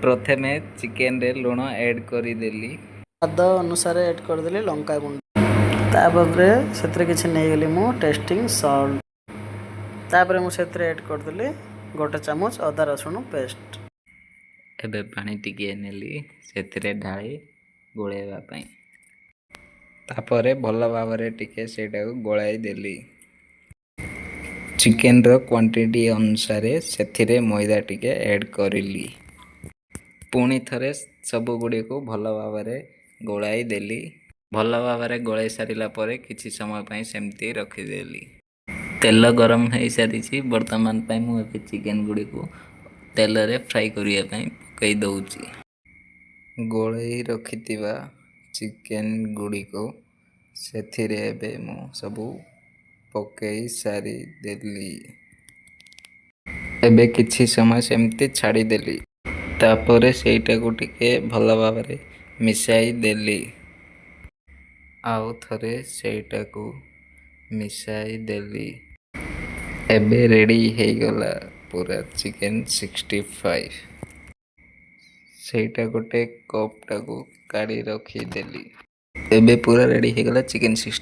प्रथमे चिकेन रे लुण ऐड करदेली। स्वाद अनुसार ऐड करदेली लंका गुंड। तापर से किसी नहीं मु टेस्टिंग सॉल्ट। तापर मुझे ऐड करदेली गोटे चामच अदा रसुण पेस्ट। एबे पानी टिके नेली सेथिरे ढाली गोळेवा पई। तापरे भल भावरे टिके सेटाको गोळाई देली। चिकेन रो क्वांटिटी अनुसार सेथिरे मैदा टिके ऐड करिली। पुणी थरे सबु गुडी को भल भावरे गोळाई देली। भल भावरे गोळाई सारिला परे किछि समय पई सेमती रखि देली। तेल गरम हो सारी बर्तमान पाई मु एबे चिकेन गुडी को तेल रे फ्राई करिया पई पकई दउची। गोळाई रखितिबा चिकेन गुडी को सेथिरे एबे मु सबु पकई सारी देली। एबे किछि समय सेमती छाड़ी देली। तापरे सेटा को टिके भल भावरे मिसाई देली। आउ थरे सेटा को मिसाई देली। एबे रेडी हे गला पूरा चिकेन 65। सेटा गोटे कप टाको काढ़ी रखी देली। एबे पूरा रेडी हे गला चिकेन 60।